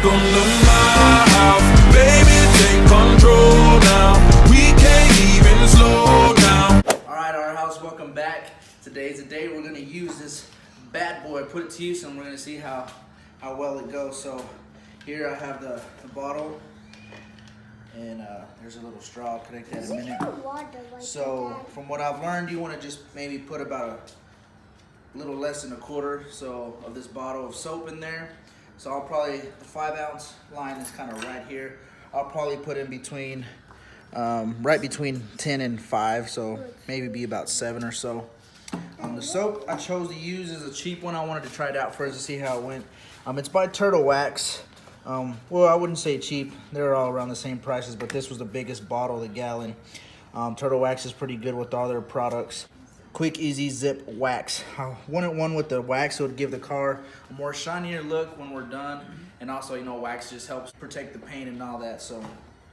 welcome to my house. Baby, take control now. We can't even slow down. Alright, our house, welcome back. Today's the day we're gonna use this bad boy, put it to use, and we're gonna see how well it goes. So here I have the bottle, and there's a little straw. I'll connect that in a minute. So from what I've learned, you want to just maybe put about a little less than a quarter of this bottle of soap in there. So I'll probably, the 5-ounce line is kind of right here. I'll probably put in between right between 10 and 5, so maybe be about 7 or so. The soap I chose to use is a cheap one. I wanted to try it out first to see how it went. It's by Turtle Wax. Well, I wouldn't say cheap. They're all around the same prices, but this was the biggest bottle, the gallon. Turtle Wax is pretty good with all their products. Quick, easy zip wax. I wanted one with the wax, so it would give the car a more shinier look when we're done. And also, you know, wax just helps protect the paint and all that. So I'm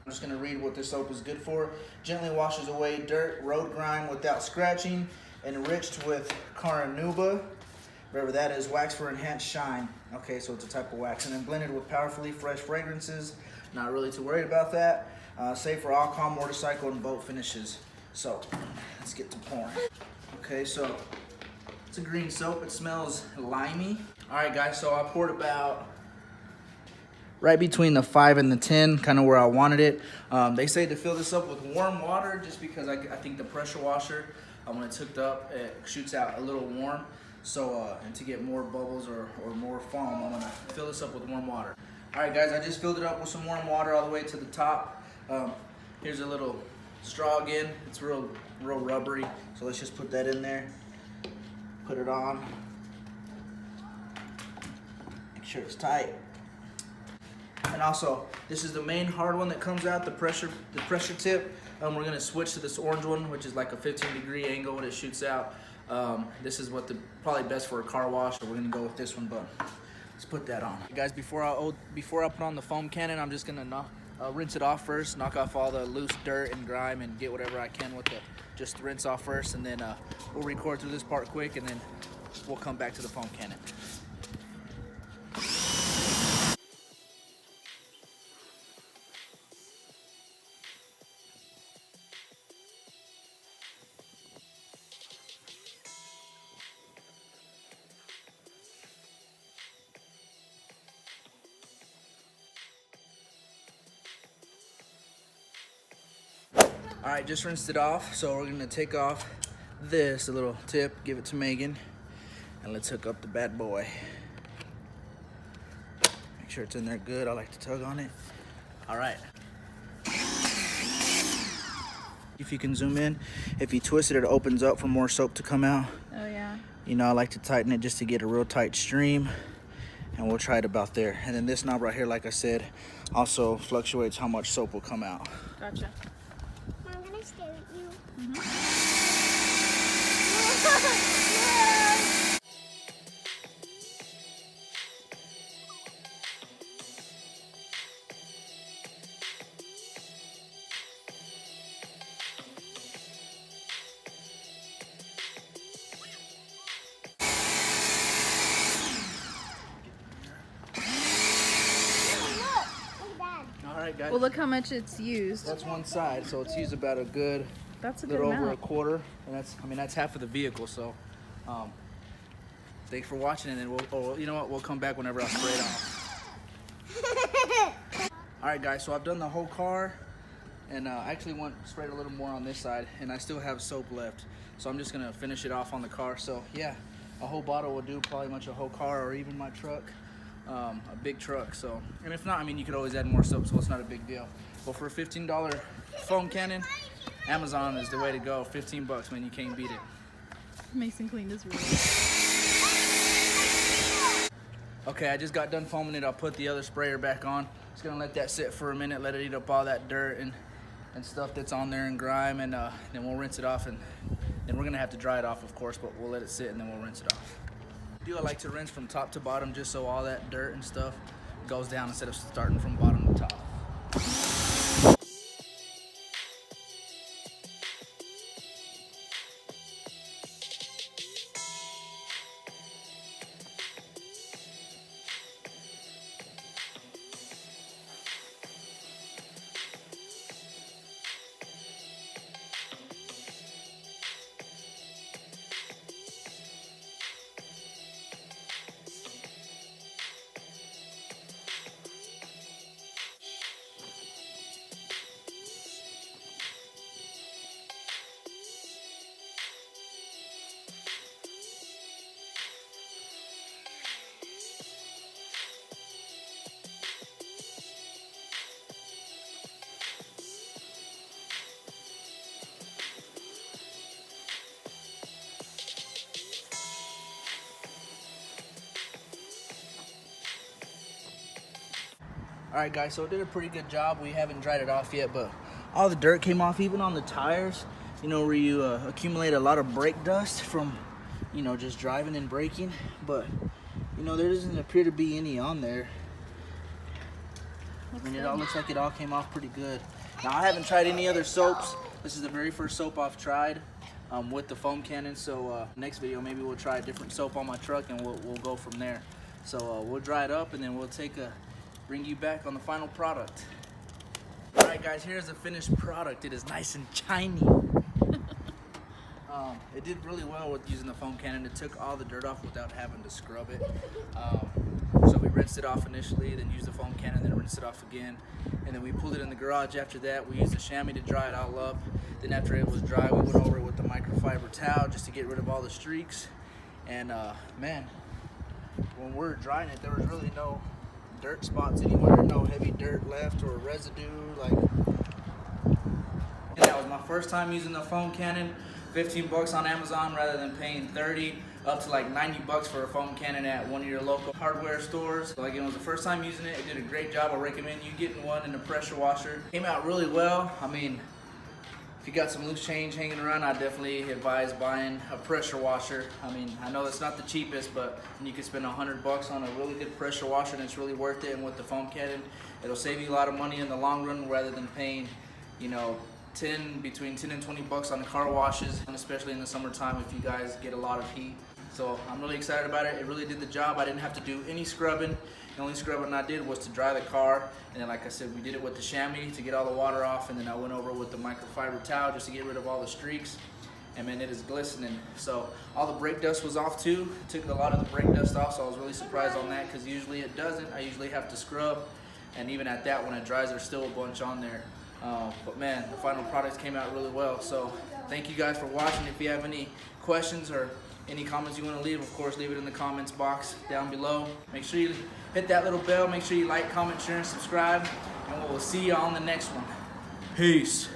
just gonna read what this soap is good for. Gently washes away dirt, road grime without scratching. Enriched with Caranuba, whatever that is, wax for enhanced shine. Okay, so it's a type of wax. And then blended with powerfully fresh fragrances. Not really too worried about that. Safe for alcohol, motorcycle, and boat finishes. So let's get to pouring. Okay, so it's a green soap. It smells limey. All right, guys, so I poured about right between the 5 and the 10, kind of where I wanted it. They say to fill this up with warm water just because I think the pressure washer, when it's hooked up, it shoots out a little warm. So, and to get more bubbles or more foam, I'm gonna fill this up with warm water. All right, guys, I just filled it up with some warm water all the way to the top. Here's a little straw again. It's real rubbery. So let's just put that in there. Put it on. Make sure it's tight. And also, this is the main hard one that comes out, the pressure tip. We're gonna switch to this orange one, which is like a 15-degree angle when it shoots out. This is what probably best for a car wash, so we're gonna go with this one, but let's put that on. Guys, before I put on the foam cannon, I'm just gonna rinse it off first, knock off all the loose dirt and grime, and get whatever I can with just rinse off first, and then we'll record through this part quick, and then we'll come back to the foam cannon. All right, just rinsed it off. So we're gonna take off this, a little tip, give it to Megan, and let's hook up the bad boy. Make sure it's in there good. I like to tug on it. All right. If you can zoom in, if you twist it, it opens up for more soap to come out. Oh yeah. You know, I like to tighten it just to get a real tight stream, and we'll try it about there. And then this knob right here, like I said, also fluctuates how much soap will come out. Gotcha. I'm gonna stare at you. All right, guys. Well, look how much it's used. That's one side, so it's used about a good, That's a good little over a amount. quarter, and that's half of the vehicle. So, thanks for watching, and then you know what? We'll come back whenever I spray it off. All right, guys. So I've done the whole car, and I actually sprayed a little more on this side, and I still have soap left. So I'm just gonna finish it off on the car. So yeah, a whole bottle will do, probably much a whole car or even my truck. A big truck. So, and if not, I mean, you could always add more soap, so it's not a big deal. But for a $15 foam cannon, Amazon is the way to go. 15 bucks, man, you can't beat it. Mason cleaned his room. Okay, I just got done foaming it. I'll put the other sprayer back on. Just gonna let that sit for a minute, let it eat up all that dirt and stuff that's on there and grime, and then we'll rinse it off, and then we're gonna have to dry it off, of course, but we'll let it sit and then we'll rinse it off. I like to rinse from top to bottom just so all that dirt and stuff goes down instead of starting from bottom to top. Alright guys, so it did a pretty good job. We haven't dried it off yet, but all the dirt came off, even on the tires. You know, where you accumulate a lot of brake dust from, you know, just driving and braking. But, you know, there doesn't appear to be any on there. I mean, it all looks like it all came off pretty good. Now, I haven't tried any other soaps. This is the very first soap I've tried with the foam cannon. So next video, maybe we'll try a different soap on my truck and we'll go from there. So we'll dry it up and then we'll bring you back on the final product. All right, guys, here's the finished product. It is nice and shiny. It did really well with using the foam cannon. It took all the dirt off without having to scrub it. So we rinsed it off initially, then used the foam cannon, then rinsed it off again. And then we pulled it in the garage after that. We used the chamois to dry it all up. Then after it was dry, we went over it with the microfiber towel just to get rid of all the streaks. And man, when we were drying it, there was really no dirt spots anywhere, no heavy dirt left or residue. And that was my first time using the foam cannon. 15 bucks on Amazon rather than paying 30 up to like 90 bucks for a foam cannon at one of your local hardware stores. So again, it was the first time using it. It did a great job. I recommend you getting one in a pressure washer. Came out really well. I mean, if you got some loose change hanging around, I definitely advise buying a pressure washer. I mean, I know it's not the cheapest, but you can spend 100 bucks on a really good pressure washer and it's really worth it. And with the foam cannon, it'll save you a lot of money in the long run rather than paying, you know, between 10 and 20 bucks on the car washes, and especially in the summertime if you guys get a lot of heat. So I'm really excited about it. It really did the job. I didn't have to do any scrubbing. The only scrubbing I did was to dry the car, and then like I said, we did it with the chamois to get all the water off, and then I went over with the microfiber towel just to get rid of all the streaks. And man, it is glistening. So all the brake dust was off too. It took a lot of the brake dust off, so I was really surprised on that because usually it doesn't. I usually have to scrub, and even at that, when it dries, there's still a bunch on there. But man, the final products came out really well. So thank you guys for watching. If you have any questions or any comments you want to leave, of course, leave it in the comments box down below. Make sure you hit that little bell. Make sure you like, comment, share, and subscribe. And we'll see you on the next one. Peace.